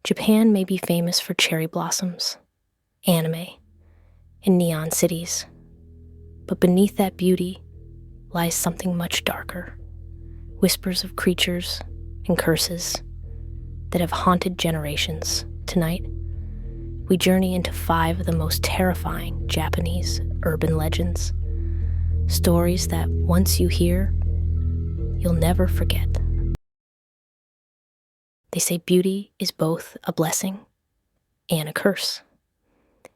Japan may be famous for cherry blossoms, anime, and neon cities, but beneath that beauty lies something much darker. Whispers of creatures and curses that have haunted generations. Tonight, we journey into 5 of the most terrifying Japanese urban legends. Stories that once you hear, you'll never forget. They say beauty is both a blessing and a curse.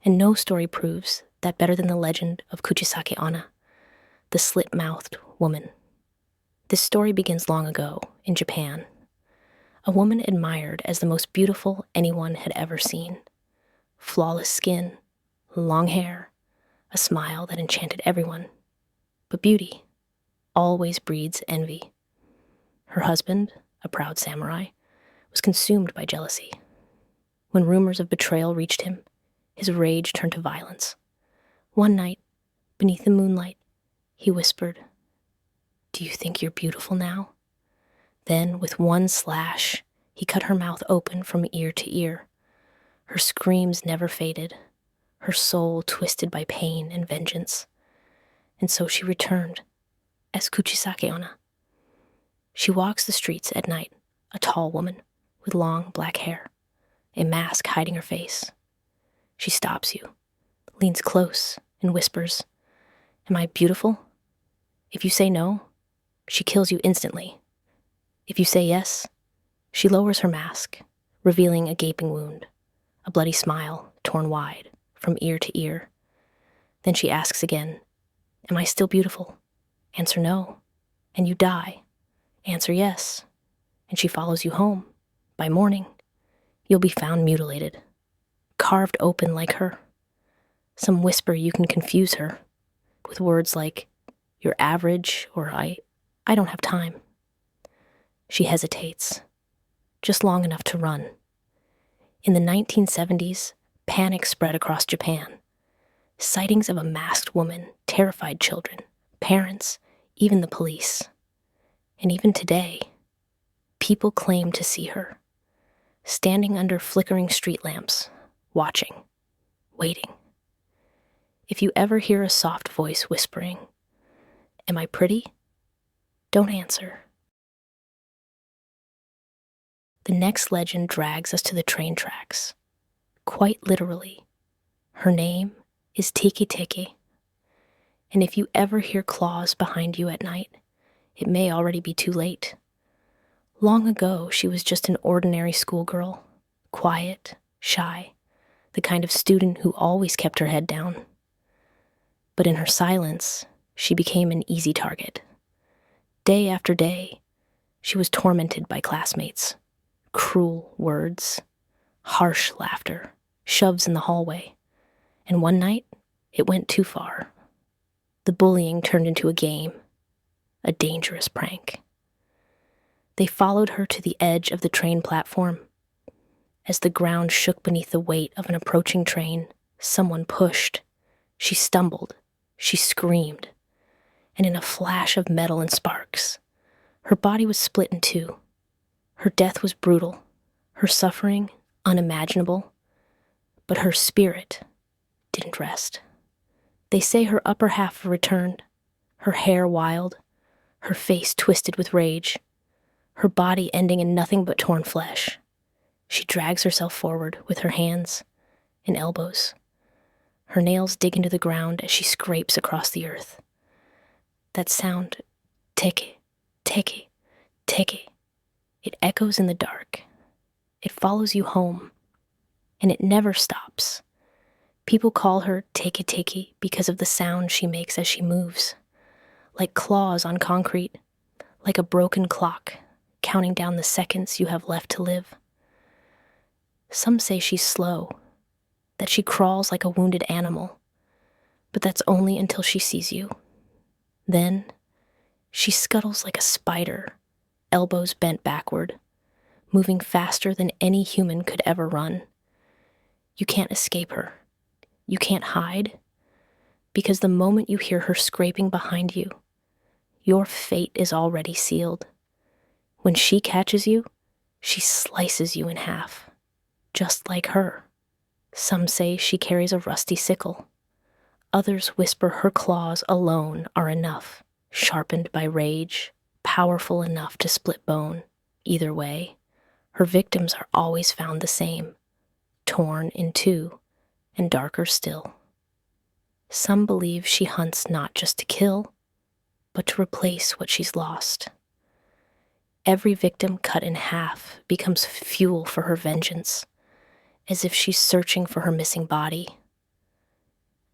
And no story proves that better than the legend of Kuchisake-onna, the Slit-Mouthed Woman. This story begins long ago in Japan. A woman admired as the most beautiful anyone had ever seen. Flawless skin, long hair, a smile that enchanted everyone. But beauty always breeds envy. Her husband, a proud samurai, was consumed by jealousy. When rumors of betrayal reached him, his rage turned to violence. One night, beneath the moonlight, he whispered, "Do you think you're beautiful now?" Then, with one slash, he cut her mouth open from ear to ear. Her screams never faded, her soul twisted by pain and vengeance. And so she returned, as Kuchisake-onna. She walks the streets at night, a tall woman with long black hair, a mask hiding her face. She stops you, leans close, and whispers, "Am I beautiful?" If you say no, she kills you instantly. If you say yes, she lowers her mask, revealing a gaping wound, a bloody smile torn wide from ear to ear. Then she asks again, "Am I still beautiful?" Answer no, and you die. Answer yes, and she follows you home. By morning, you'll be found mutilated, carved open like her. Some whisper you can confuse her with words like, "You're average," or I don't have time. She hesitates, just long enough to run. In the 1970s, panic spread across Japan. Sightings of a masked woman terrified children, parents, even the police. And even today, people claim to see her, standing under flickering street lamps, watching, waiting. If you ever hear a soft voice whispering, "Am I pretty?" don't answer. The next legend drags us to the train tracks. Quite literally, her name is Teke-Teke. And if you ever hear claws behind you at night, it may already be too late. Long ago, she was just an ordinary schoolgirl, quiet, shy, the kind of student who always kept her head down. But in her silence, she became an easy target. Day after day, she was tormented by classmates. Cruel words, harsh laughter, shoves in the hallway. And one night, it went too far. The bullying turned into a game, a dangerous prank. They followed her to the edge of the train platform. As the ground shook beneath the weight of an approaching train, someone pushed. She stumbled, she screamed, and in a flash of metal and sparks, her body was split in two. Her death was brutal, her suffering unimaginable, but her spirit didn't rest. They say her upper half returned, her hair wild, her face twisted with rage, her body ending in nothing but torn flesh. She drags herself forward with her hands and elbows. Her nails dig into the ground as she scrapes across the earth. That sound, teke, teke, teke, it echoes in the dark. It follows you home, and it never stops. People call her Teke-Teke because of the sound she makes as she moves, like claws on concrete, like a broken clock, counting down the seconds you have left to live. Some say she's slow, that she crawls like a wounded animal, but that's only until she sees you. Then, she scuttles like a spider, elbows bent backward, moving faster than any human could ever run. You can't escape her. You can't hide, because the moment you hear her scraping behind you, your fate is already sealed. When she catches you, she slices you in half. just like her. Some say she carries a rusty sickle. Others whisper her claws alone are enough, sharpened by rage, powerful enough to split bone. Either way, her victims are always found the same, torn in two, and darker still. Some believe she hunts not just to kill, but to replace what she's lost. Every victim cut in half becomes fuel for her vengeance, as if she's searching for her missing body.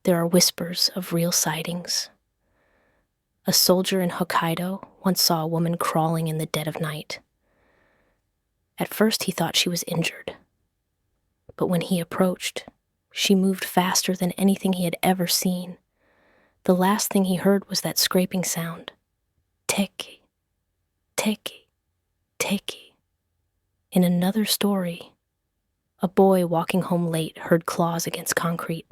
There are whispers of real sightings. A soldier in Hokkaido once saw a woman crawling in the dead of night. At first he thought she was injured, but when he approached, she moved faster than anything he had ever seen. The last thing he heard was that scraping sound. Teke, teke, teke. In another story, a boy walking home late heard claws against concrete.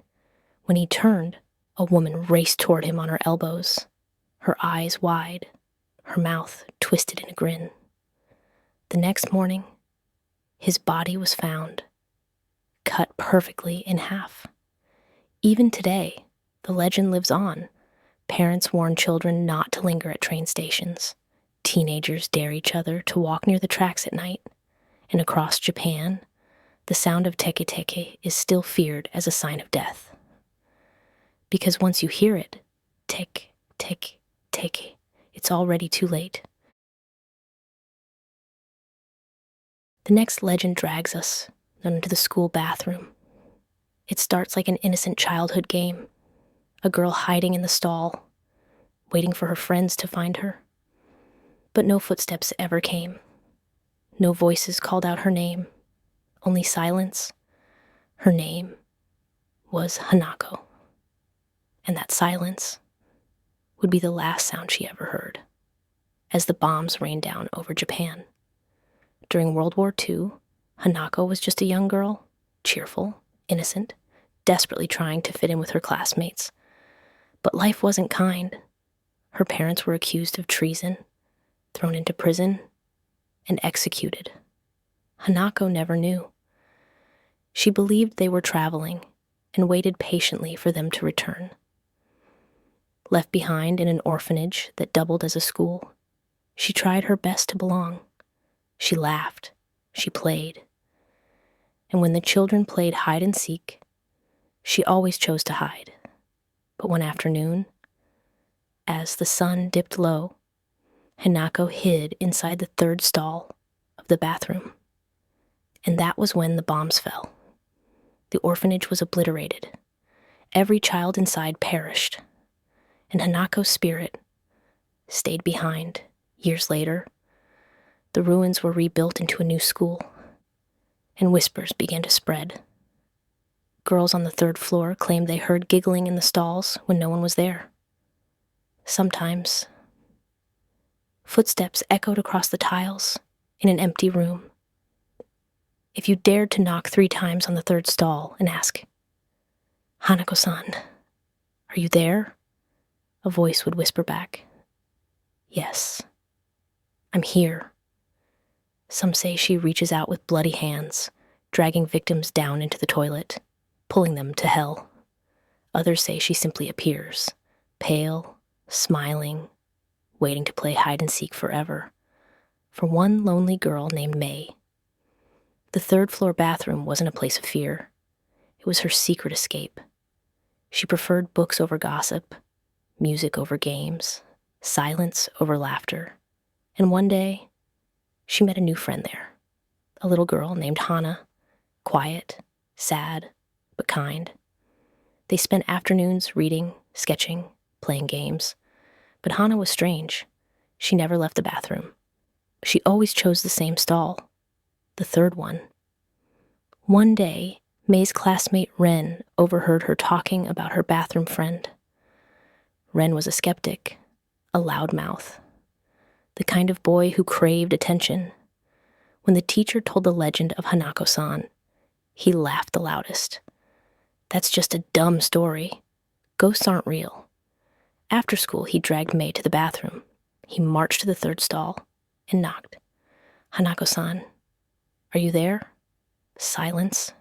When he turned, a woman raced toward him on her elbows, her eyes wide, her mouth twisted in a grin. The next morning, his body was found, cut perfectly in half. Even today, the legend lives on. Parents warn children not to linger at train stations. Teenagers dare each other to walk near the tracks at night. And across Japan, the sound of Teke-Teke is still feared as a sign of death. Because once you hear it, tick, tick, tick, it's already too late. The next legend drags us into the school bathroom. It starts like an innocent childhood game, a girl hiding in the stall, waiting for her friends to find her. But no footsteps ever came. No voices called out her name, only silence. Her name was Hanako. And that silence would be the last sound she ever heard, as the bombs rained down over Japan. During World War II, Hanako was just a young girl, cheerful, innocent, desperately trying to fit in with her classmates. But life wasn't kind. Her parents were accused of treason, thrown into prison, and executed. Hanako never knew. She believed they were traveling and waited patiently for them to return. Left behind in an orphanage that doubled as a school, she tried her best to belong. She laughed, she played. And when the children played hide and seek, she always chose to hide. But one afternoon, as the sun dipped low, Hanako hid inside the third stall of the bathroom. And that was when the bombs fell. The orphanage was obliterated. Every child inside perished. And Hanako's spirit stayed behind. Years later, the ruins were rebuilt into a new school, and whispers began to spread. Girls on the third floor claimed they heard giggling in the stalls when no one was there. Sometimes, footsteps echoed across the tiles in an empty room. If you dared to knock 3 times on the third stall and ask, "Hanako-san, are you there?" a voice would whisper back, "Yes, I'm here." Some say she reaches out with bloody hands, dragging victims down into the toilet, pulling them to hell. Others say she simply appears, pale, smiling, waiting to play hide and seek forever, for one lonely girl named May. The third-floor bathroom wasn't a place of fear. It was her secret escape. She preferred books over gossip, music over games, silence over laughter. And one day, she met a new friend there, a little girl named Hana, quiet, sad, but kind. They spent afternoons reading, sketching, playing games. But Hana was strange. She never left the bathroom. She always chose the same stall, the third one. One day, May's classmate Ren overheard her talking about her bathroom friend. Ren was a skeptic, a loudmouth, the kind of boy who craved attention. When the teacher told the legend of Hanako-San, he laughed the loudest. "That's just a dumb story. Ghosts aren't real." After school, he dragged May to the bathroom. He marched to the third stall and knocked. "Hanako-san, are you there?" Silence.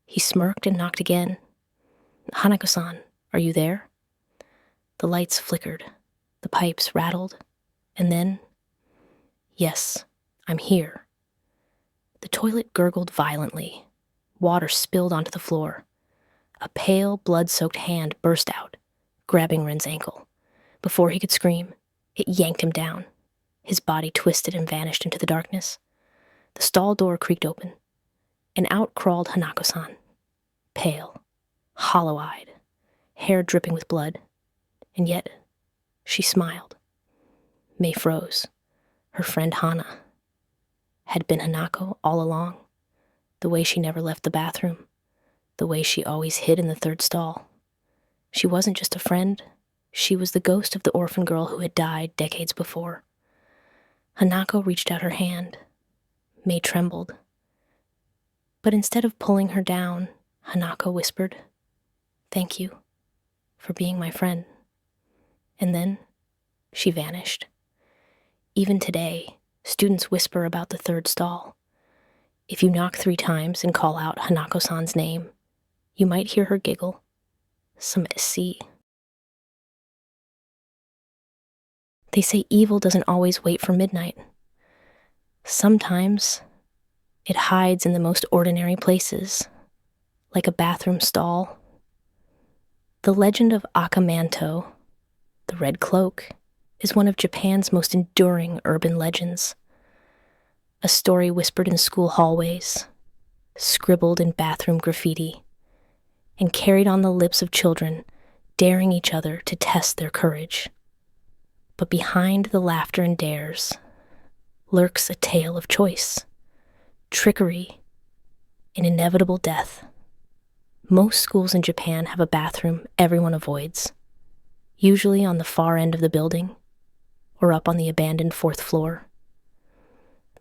He smirked and knocked again. Hanako-san, are you there? The lights flickered. The pipes rattled. And then, yes, I'm here. The toilet gurgled violently. Water spilled onto the floor. A pale, blood-soaked hand burst out, grabbing Ren's ankle. Before he could scream, it yanked him down. His body twisted and vanished into the darkness. The stall door creaked open, and out crawled Hanako-san, pale, hollow-eyed, hair dripping with blood, and yet she smiled. May froze. Her friend Hana had been Hanako all along, the way she never left the bathroom, the way she always hid in the third stall. She wasn't just a friend, she was the ghost of the orphan girl who had died decades before. Hanako reached out her hand. May trembled. But instead of pulling her down, Hanako whispered, "Thank you for being my friend." And then she vanished. Even today, students whisper about the third stall. If you knock 3 times and call out Hanako-san's name, you might hear her giggle. Some SC. They say evil doesn't always wait for midnight. Sometimes it hides in the most ordinary places, like a bathroom stall. The legend of Aka Manto, the red cloak, is one of Japan's most enduring urban legends. A story whispered in school hallways, scribbled in bathroom graffiti, and carried on the lips of children daring each other to test their courage. But behind the laughter and dares lurks a tale of choice, trickery, and inevitable death. Most schools in Japan have a bathroom everyone avoids, usually on the far end of the building or up on the abandoned 4th floor.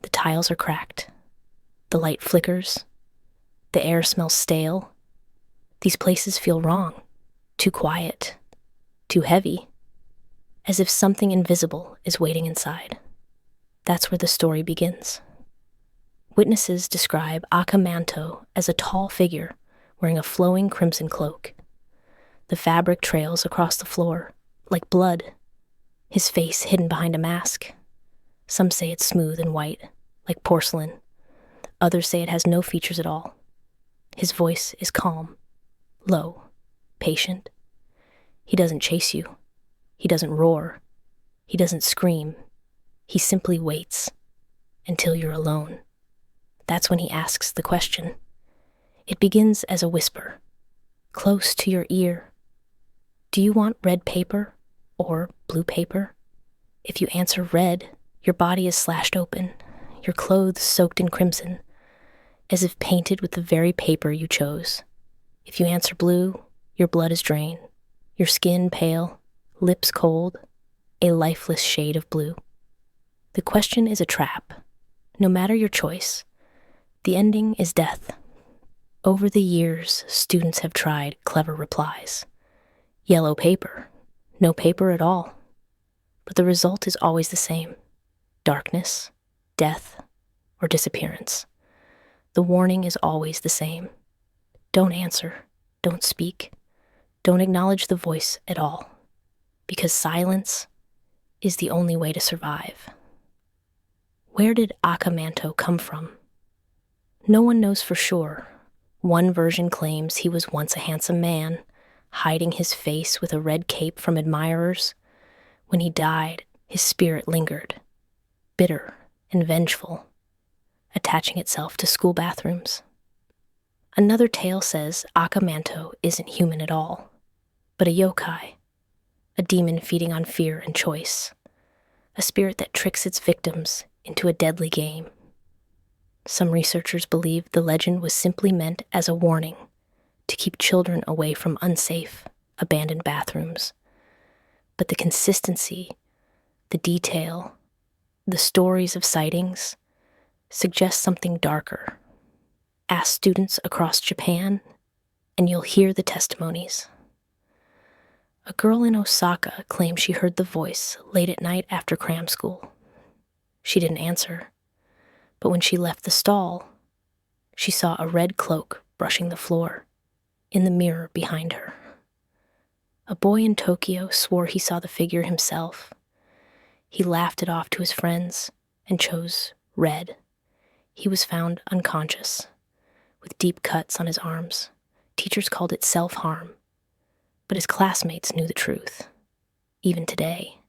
The tiles are cracked. The light flickers. The air smells stale. These places feel wrong, too quiet, too heavy, as if something invisible is waiting inside. That's where the story begins. Witnesses describe Aka Manto as a tall figure wearing a flowing crimson cloak. The fabric trails across the floor, like blood, his face hidden behind a mask. Some say it's smooth and white, like porcelain. Others say it has no features at all. His voice is calm, low, patient. He doesn't chase you. He doesn't roar. He doesn't scream. He simply waits until you're alone. That's when he asks the question. It begins as a whisper, close to your ear. Do you want red paper or blue paper? If you answer red, your body is slashed open, your clothes soaked in crimson, as if painted with the very paper you chose. If you answer blue, your blood is drained, your skin pale, lips cold, a lifeless shade of blue. The question is a trap. No matter your choice, the ending is death. Over the years, students have tried clever replies. Yellow paper, no paper at all. But the result is always the same. Darkness, death, or disappearance. The warning is always the same. Don't answer, don't speak, don't acknowledge the voice at all. Because silence is the only way to survive. Where did Aka Manto come from? No one knows for sure. One version claims he was once a handsome man, hiding his face with a red cape from admirers. When he died, his spirit lingered, bitter and vengeful, attaching itself to school bathrooms. Another tale says Aka Manto isn't human at all, but a yokai, a demon feeding on fear and choice, a spirit that tricks its victims into a deadly game. Some researchers believe the legend was simply meant as a warning to keep children away from unsafe, abandoned bathrooms. But the consistency, the detail, the stories of sightings suggest something darker. Ask students across Japan, and you'll hear the testimonies. A girl in Osaka claimed she heard the voice late at night after cram school. She didn't answer, but when she left the stall, She saw a red cloak brushing the floor, in the mirror behind her. A boy in Tokyo swore he saw the figure himself. He laughed it off to his friends and chose red. He was found unconscious, with deep cuts on his arms. Teachers called it self-harm, but his classmates knew the truth, even today.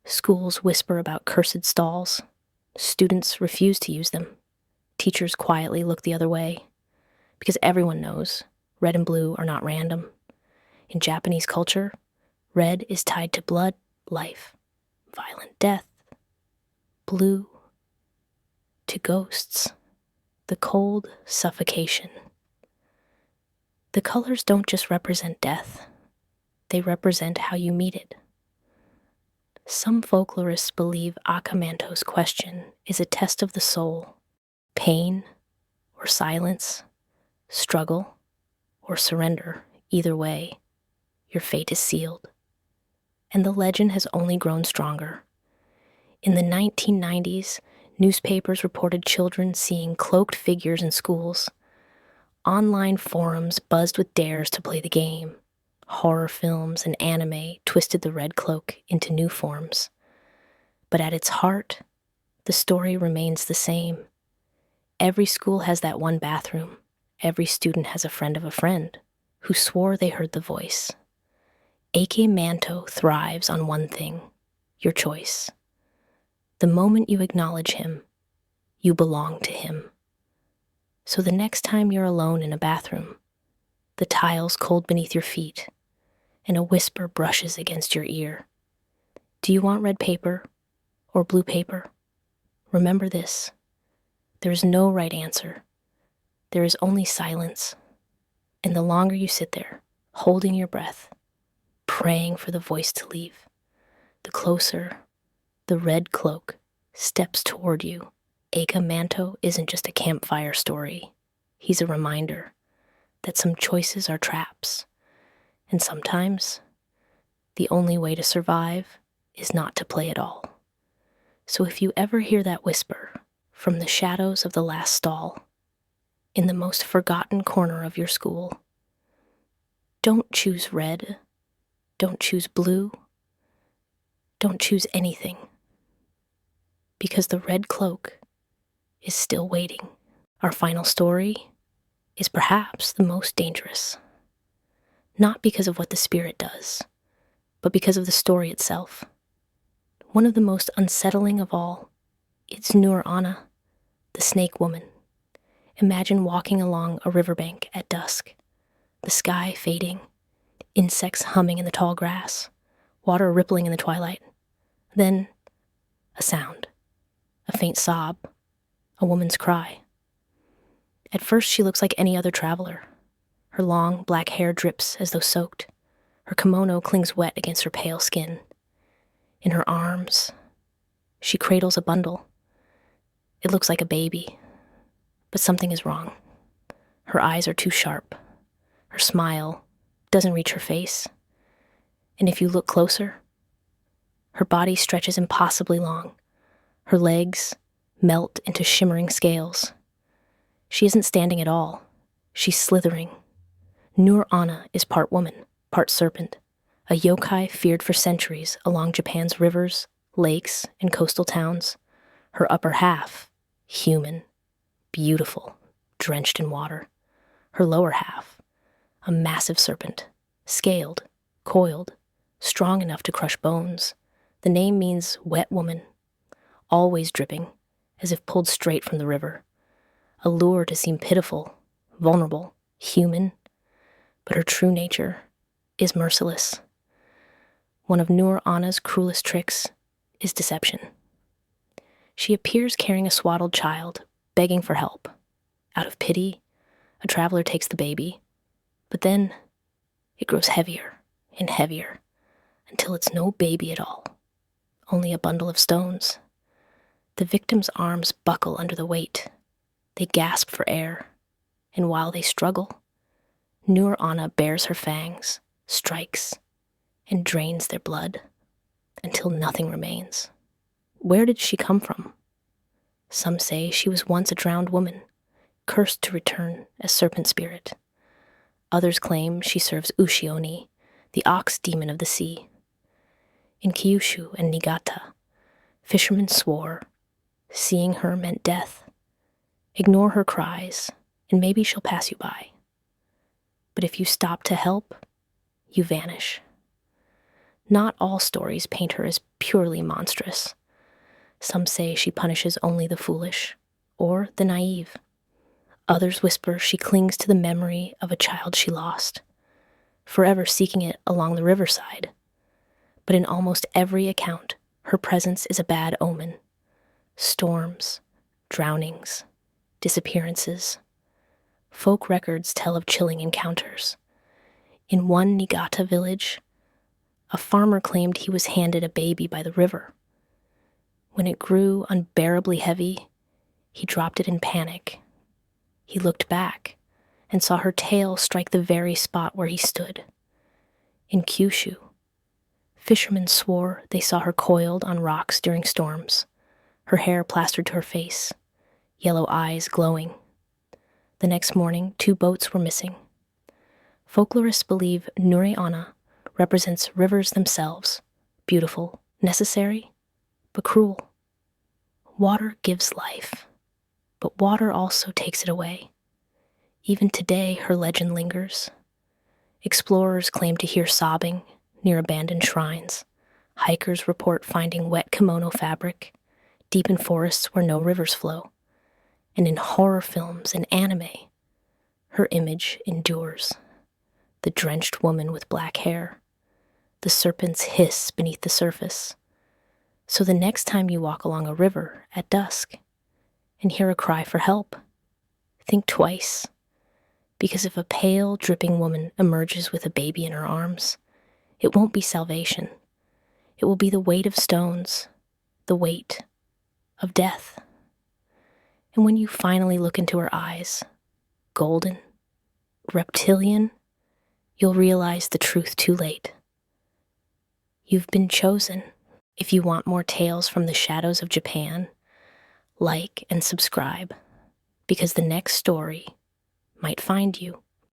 Schools whisper about cursed stalls. Students refuse to use them. Teachers quietly look the other way, because everyone knows red and blue are not random. In Japanese culture, red is tied to blood, life, violent death. Blue to ghosts, the cold suffocation. The colors don't just represent death, they represent how you meet it. Some folklorists believe Aka Manto's question is a test of the soul. Pain or silence, struggle or surrender, either way, your fate is sealed. And the legend has only grown stronger. In the 1990s, newspapers reported children seeing cloaked figures in schools. Online forums buzzed with dares to play the game. Horror films and anime twisted the red cloak into new forms. But at its heart, the story remains the same. Every school has that one bathroom. Every student has a friend of a friend who swore they heard the voice. Aka Manto thrives on one thing, your choice. The moment you acknowledge him, you belong to him. So the next time you're alone in a bathroom, the tiles cold beneath your feet, and a whisper brushes against your ear. Do you want red paper or blue paper? Remember this. There is no right answer. There is only silence. And the longer you sit there, holding your breath, praying for the voice to leave, the closer the red cloak steps toward you. Aka Manto isn't just a campfire story. He's a reminder that some choices are traps, and sometimes the only way to survive is not to play at all. So if you ever hear that whisper from the shadows of the last stall, in the most forgotten corner of your school, don't choose red, don't choose blue, don't choose anything, because the red cloak is still waiting. Our final story is perhaps the most dangerous, not because of what the spirit does, but because of the story itself. One of the most unsettling of all, it's Nure Onna, the snake woman. Imagine walking along a riverbank at dusk, the sky fading, insects humming in the tall grass, water rippling in the twilight. Then, a sound, a faint sob, a woman's cry. At first, she looks like any other traveler. Her long, black hair drips as though soaked. Her kimono clings wet against her pale skin. In her arms, she cradles a bundle. It looks like a baby, but something is wrong. Her eyes are too sharp. Her smile doesn't reach her face. And if you look closer, her body stretches impossibly long. Her legs melt into shimmering scales. She isn't standing at all. She's slithering. Nure Onna is part woman, part serpent, a yokai feared for centuries along Japan's rivers, lakes, and coastal towns. Her upper half, human, beautiful, drenched in water. Her lower half, a massive serpent, scaled, coiled, strong enough to crush bones. The name means wet woman, always dripping, as if pulled straight from the river. A lure to seem pitiful, vulnerable, human, but her true nature is merciless. One of Nure Onna's cruelest tricks is deception. She appears carrying a swaddled child, begging for help. Out of pity, a traveler takes the baby, but then it grows heavier and heavier until it's no baby at all, only a bundle of stones. The victim's arms buckle under the weight. They gasp for air, and while they struggle, Nure Onna bares her fangs, strikes, and drains their blood until nothing remains. Where did she come from? Some say she was once a drowned woman, cursed to return as serpent spirit. Others claim she serves Ushi-Oni, the ox demon of the sea. In Kyushu and Niigata, fishermen swore seeing her meant death. Ignore her cries, and maybe she'll pass you by. But if you stop to help, you vanish. Not all stories paint her as purely monstrous. Some say she punishes only the foolish, or the naive. Others whisper she clings to the memory of a child she lost, forever seeking it along the riverside. But in almost every account, her presence is a bad omen. Storms, drownings, disappearances. Folk records tell of chilling encounters. In one Niigata village, a farmer claimed he was handed a baby by the river. When it grew unbearably heavy, he dropped it in panic. He looked back and saw her tail strike the very spot where he stood. In Kyushu, fishermen swore they saw her coiled on rocks during storms, her hair plastered to her face, yellow eyes glowing. The next morning, 2 boats were missing. Folklorists believe Nure Onna represents rivers themselves, beautiful, necessary, but cruel. Water gives life, but water also takes it away. Even today, her legend lingers. Explorers claim to hear sobbing near abandoned shrines. Hikers report finding wet kimono fabric deep in forests where no rivers flow. And in horror films and anime, her image endures. The drenched woman with black hair, the serpent's hiss beneath the surface. So the next time you walk along a river at dusk and hear a cry for help, think twice. Because if a pale, dripping woman emerges with a baby in her arms, it won't be salvation. It will be the weight of stones, the weight of death. And when you finally look into her eyes, golden, reptilian, you'll realize the truth too late. You've been chosen. If you want more tales from the shadows of Japan, like and subscribe, because the next story might find you.